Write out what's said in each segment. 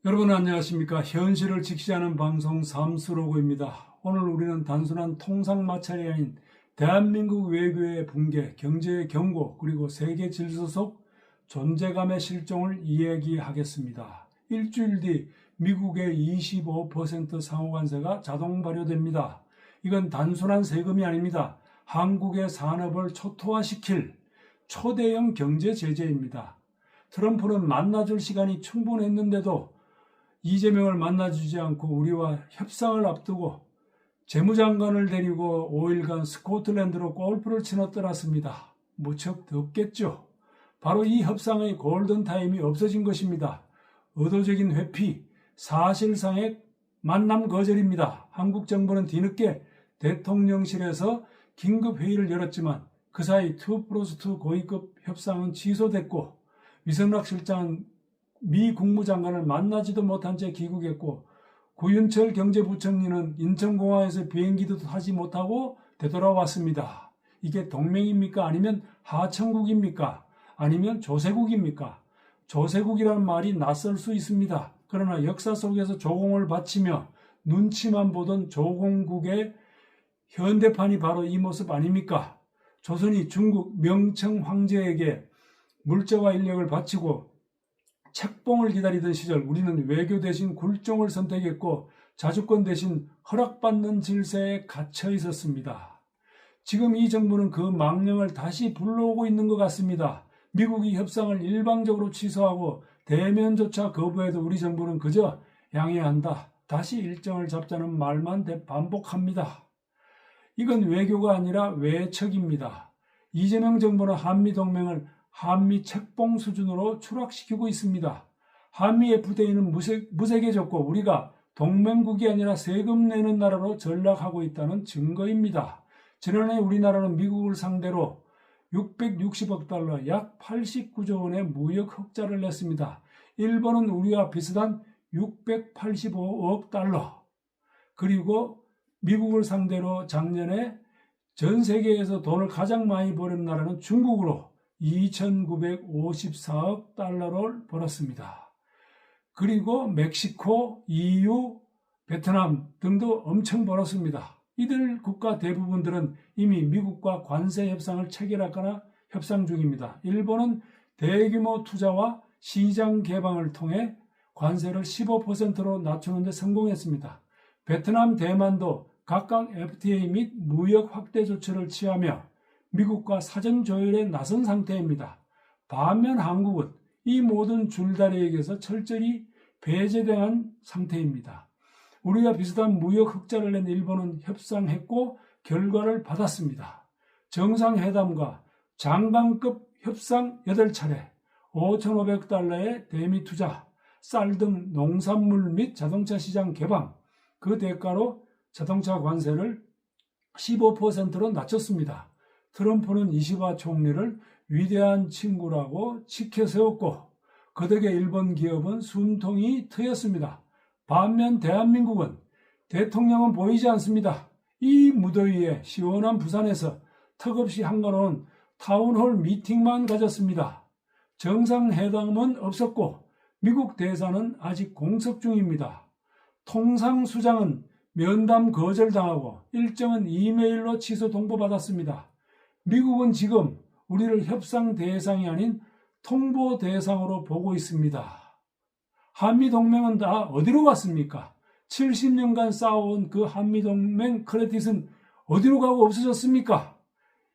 여러분 안녕하십니까. 현실을 직시하는 방송 삼수로그입니다. 오늘 우리는 단순한 통상마찰이 아닌 대한민국 외교의 붕괴, 경제의 경고, 그리고 세계 질서 속 존재감의 실종을 이야기하겠습니다. 일주일 뒤 미국의 25% 상호관세가 자동 발효됩니다. 이건 단순한 세금이 아닙니다. 한국의 산업을 초토화시킬 초대형 경제 제재입니다. 트럼프는 만나줄 시간이 충분했는데도 이재명을 만나주지 않고 우리와 협상을 앞두고 재무장관을 데리고 5일간 스코틀랜드로 골프를 치러 떠났습니다. 무척 덥겠죠. 바로 이 협상의 골든타임이 없어진 것입니다. 의도적인 회피, 사실상의 만남 거절입니다. 한국 정부는 뒤늦게 대통령실에서 긴급회의를 열었지만 그 사이 2+2 고위급 협상은 취소됐고 위성락 실장은 미 국무장관을 만나지도 못한 채 귀국했고 구윤철 경제부총리는 인천공항에서 비행기도 타지 못하고 되돌아왔습니다. 이게 동맹입니까? 아니면 하청국입니까? 아니면 조세국입니까? 조세국이라는 말이 낯설 수 있습니다. 그러나 역사 속에서 조공을 바치며 눈치만 보던 조공국의 현대판이 바로 이 모습 아닙니까? 조선이 중국 명청 황제에게 물자와 인력을 바치고 책봉을 기다리던 시절 우리는 외교 대신 굴종을 선택했고 자주권 대신 허락받는 질서에 갇혀 있었습니다. 지금 이 정부는 그 망령을 다시 불러오고 있는 것 같습니다. 미국이 협상을 일방적으로 취소하고 대면조차 거부해도 우리 정부는 그저 양해한다, 다시 일정을 잡자는 말만 반복합니다. 이건 외교가 아니라 외척입니다. 이재명 정부는 한미동맹을 한미 책봉 수준으로 추락시키고 있습니다. 한미 FTA는 무색해졌고 우리가 동맹국이 아니라 세금 내는 나라로 전락하고 있다는 증거입니다. 지난해 우리나라는 미국을 상대로 660억 달러, 약 89조 원의 무역 흑자를 냈습니다. 일본은 우리와 비슷한 685억 달러. 그리고 미국을 상대로 작년에 전 세계에서 돈을 가장 많이 버는 나라는 중국으로 2,954억 달러를 벌었습니다. 그리고 멕시코, EU, 베트남 등도 엄청 벌었습니다. 이들 국가 대부분들은 이미 미국과 관세 협상을 체결하거나 협상 중입니다. 일본은 대규모 투자와 시장 개방을 통해 관세를 15%로 낮추는 데 성공했습니다. 베트남, 대만도 각각 FTA 및 무역 확대 조치를 취하며 미국과 사전 조율에 나선 상태입니다. 반면 한국은 이 모든 줄다리에게서 철저히 배제된 상태입니다. 우리와 비슷한 무역 흑자를 낸 일본은 협상했고 결과를 받았습니다. 정상회담과 장관급 협상 8차례, 5,500달러의 대미 투자, 쌀 등 농산물 및 자동차 시장 개방, 그 대가로 자동차 관세를 15%로 낮췄습니다. 트럼프는 이시바 총리를 위대한 친구라고 지켜세웠고 그 덕에 일본 기업은 숨통이 트였습니다. 반면 대한민국은 대통령은 보이지 않습니다. 이 무더위에 시원한 부산에서 턱없이 한가로운 타운홀 미팅만 가졌습니다. 정상회담은 없었고 미국 대사는 아직 공석 중입니다. 통상수장은 면담 거절당하고 일정은 이메일로 취소 통보받았습니다. 미국은 지금 우리를 협상 대상이 아닌 통보 대상으로 보고 있습니다. 한미동맹은 다 어디로 갔습니까? 70년간 쌓아온 그 한미동맹 크레딧은 어디로 가고 없어졌습니까?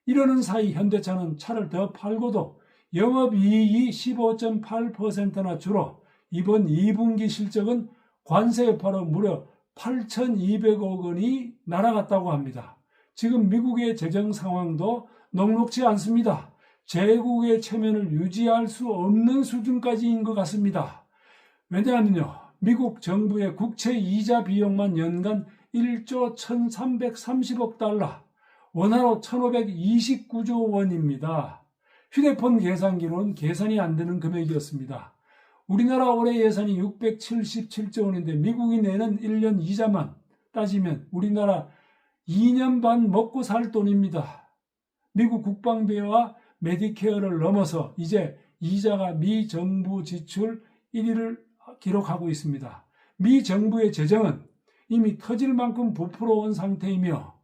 이러는 사이 현대차는 차를 더 팔고도 영업이익이 15.8%나 줄어 이번 2분기 실적은 관세 여파로 무려 8,200억 원이 날아갔다고 합니다. 지금 미국의 재정 상황도 녹록지 않습니다. 제국의 체면을 유지할 수 없는 수준까지인 것 같습니다. 왜냐하면요, 미국 정부의 국채 이자 비용만 연간 1조 1,330억 달러, 원화로 1,529조 원입니다. 휴대폰 계산기로는 계산이 안 되는 금액이었습니다. 우리나라 올해 예산이 677조 원인데 미국이 내는 1년 이자만 따지면 우리나라 2년 반 먹고 살 돈입니다. 미국 국방비와 메디케어를 넘어서 이제 이자가 미 정부 지출 1위를 기록하고 있습니다. 미 정부의 재정은 이미 터질 만큼 부풀어온 상태이며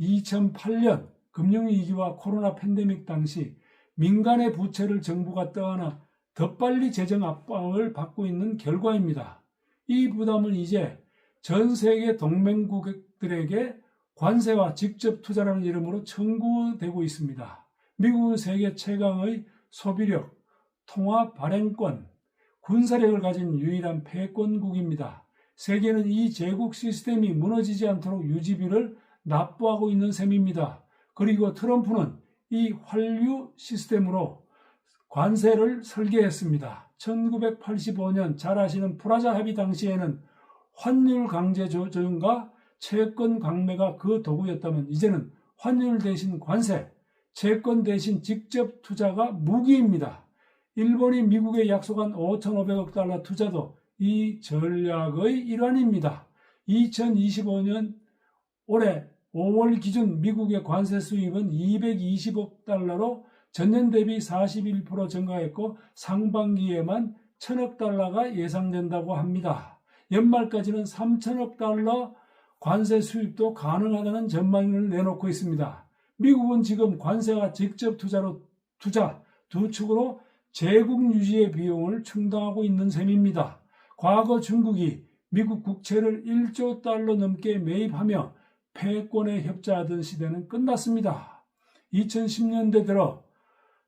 2008년 금융위기와 코로나 팬데믹 당시 민간의 부채를 정부가 떠안아 더 빨리 재정 압박을 받고 있는 결과입니다. 이 부담은 이제 전 세계 동맹국들에게 관세와 직접 투자라는 이름으로 청구되고 있습니다. 미국은 세계 최강의 소비력, 통화 발행권, 군사력을 가진 유일한 패권국입니다. 세계는 이 제국 시스템이 무너지지 않도록 유지비를 납부하고 있는 셈입니다. 그리고 트럼프는 이 환류 시스템으로 관세를 설계했습니다. 1985년 잘 아시는 프라자 합의 당시에는 환율 강제 조정과 채권 강매가 그 도구였다면 이제는 환율 대신 관세, 채권 대신 직접 투자가 무기입니다. 일본이 미국에 약속한 5,500억 달러 투자도 이 전략의 일환입니다. 2025년 올해 5월 기준 미국의 관세 수입은 220억 달러로 전년 대비 41% 증가했고 상반기에만 1,000억 달러가 예상된다고 합니다. 연말까지는 3,000억 달러 관세 수입도 가능하다는 전망을 내놓고 있습니다. 미국은 지금 관세와 직접 투자 두 축으로 제국 유지의 비용을 충당하고 있는 셈입니다. 과거 중국이 미국 국채를 1조 달러 넘게 매입하며 패권에 협조하던 시대는 끝났습니다. 2010년대 들어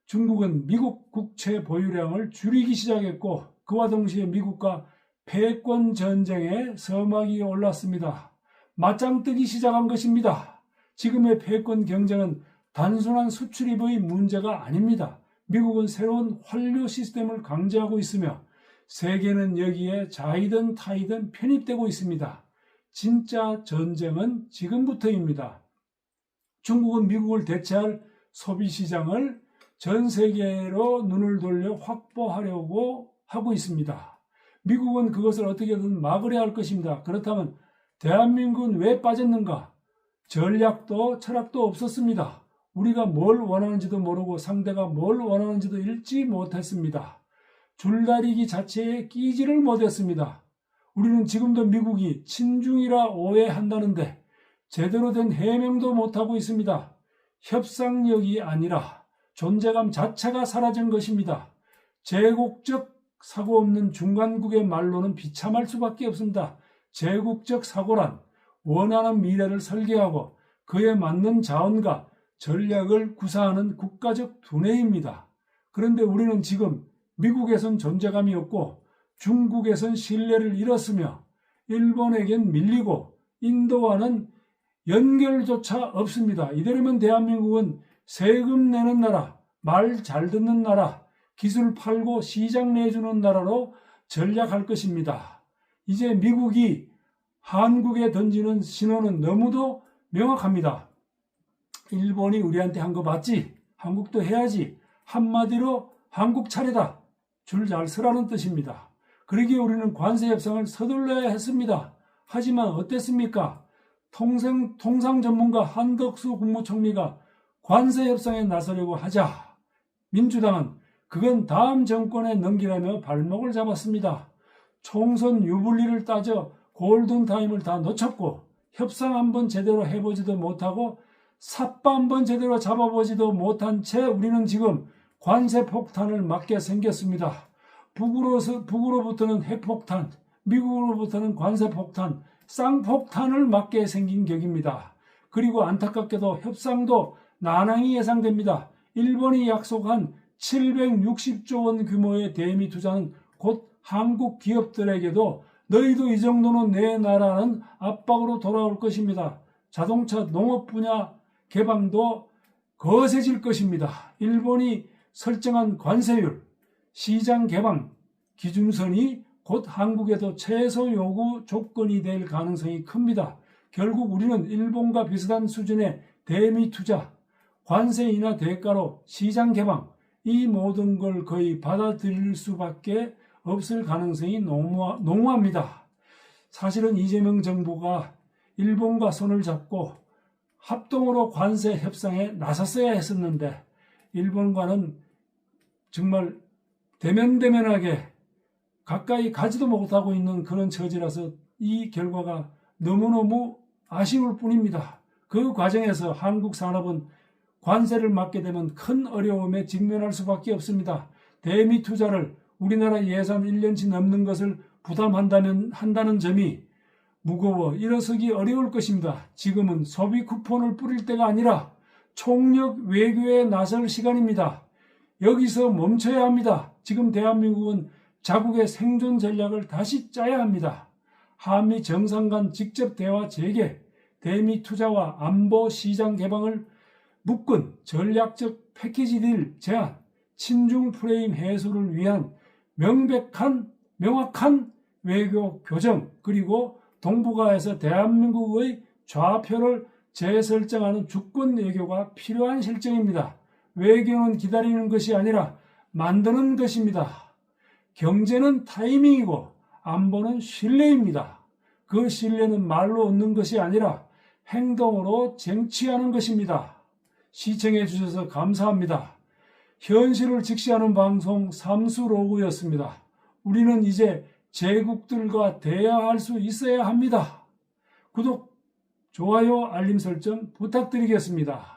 중국은 미국 국채 보유량을 줄이기 시작했고 그와 동시에 미국과 패권 전쟁에 서막이 올랐습니다. 맞짱 뜨기 시작한 것입니다. 지금의 패권 경쟁은 단순한 수출입의 문제가 아닙니다. 미국은 새로운 환류 시스템을 강제하고 있으며 세계는 여기에 자이든 타이든 편입되고 있습니다. 진짜 전쟁은 지금부터입니다. 중국은 미국을 대체할 소비시장을 전 세계로 눈을 돌려 확보하려고 하고 있습니다. 미국은 그것을 어떻게든 막으려 할 것입니다. 그렇다면 대한민국은 왜 빠졌는가? 전략도 철학도 없었습니다. 우리가 뭘 원하는지도 모르고 상대가 뭘 원하는지도 읽지 못했습니다. 줄다리기 자체에 끼지를 못했습니다. 우리는 지금도 미국이 친중이라 오해한다는데 제대로 된 해명도 못하고 있습니다. 협상력이 아니라 존재감 자체가 사라진 것입니다. 제국적 사고 없는 중간국의 말로는 비참할 수밖에 없습니다. 제국적 사고란 원하는 미래를 설계하고 그에 맞는 자원과 전략을 구사하는 국가적 두뇌입니다. 그런데 우리는 지금 미국에선 존재감이 없고 중국에선 신뢰를 잃었으며 일본에겐 밀리고 인도와는 연결조차 없습니다. 이대로면 대한민국은 세금 내는 나라, 말 잘 듣는 나라, 기술 팔고 시장 내주는 나라로 전략할 것입니다. 이제 미국이 한국에 던지는 신호는 너무도 명확합니다. 일본이 우리한테 한 거 맞지? 한국도 해야지. 한마디로 한국 차례다. 줄 잘 서라는 뜻입니다. 그러기에 우리는 관세 협상을 서둘러야 했습니다. 하지만 어땠습니까? 통상 전문가 한덕수 국무총리가 관세 협상에 나서려고 하자 민주당은 그건 다음 정권에 넘기라며 발목을 잡았습니다. 총선 유불리를 따져 골든타임을 다 놓쳤고 협상 한번 제대로 해보지도 못하고 삿바 한번 제대로 잡아보지도 못한 채 우리는 지금 관세 폭탄을 맞게 생겼습니다. 북으로부터는 핵폭탄, 미국으로부터는 관세 폭탄, 쌍폭탄을 맞게 생긴 격입니다. 그리고 안타깝게도 협상도 난항이 예상됩니다. 일본이 약속한 760조 원 규모의 대미 투자는 곧 한국 기업들에게도 너희도 이 정도는 내놔라는 압박으로 돌아올 것입니다. 자동차 농업 분야 개방도 거세질 것입니다. 일본이 설정한 관세율, 시장 개방 기준선이 곧 한국에도 최소 요구 조건이 될 가능성이 큽니다. 결국 우리는 일본과 비슷한 수준의 대미 투자, 관세 인하 대가로 시장 개방, 이 모든 걸 거의 받아들일 수밖에 없을 가능성이 농후합니다. 사실은 이재명 정부가 일본과 손을 잡고 합동으로 관세 협상에 나섰어야 했었는데 일본과는 정말 대면대면하게 가까이 가지도 못하고 있는 그런 처지라서 이 결과가 너무너무 아쉬울 뿐입니다. 그 과정에서 한국 산업은 관세를 맞게 되면 큰 어려움에 직면할 수밖에 없습니다. 대미 투자를 우리나라 예산 1년치 넘는 것을 한다는 점이 무거워 일어서기 어려울 것입니다. 지금은 소비 쿠폰을 뿌릴 때가 아니라 총력 외교에 나설 시간입니다. 여기서 멈춰야 합니다. 지금 대한민국은 자국의 생존 전략을 다시 짜야 합니다. 한미 정상 간 직접 대화 재개, 대미 투자와 안보 시장 개방을 묶은 전략적 패키지 딜 제안, 친중 프레임 해소를 위한 명확한 외교 교정, 그리고 동북아에서 대한민국의 좌표를 재설정하는 주권 외교가 필요한 실정입니다. 외교는 기다리는 것이 아니라 만드는 것입니다. 경제는 타이밍이고 안보는 신뢰입니다. 그 신뢰는 말로 얻는 것이 아니라 행동으로 쟁취하는 것입니다. 시청해 주셔서 감사합니다. 현실을 직시하는 방송 삼수로그였습니다. 우리는 이제 제국들과 대화할 수 있어야 합니다. 구독, 좋아요, 알림 설정 부탁드리겠습니다.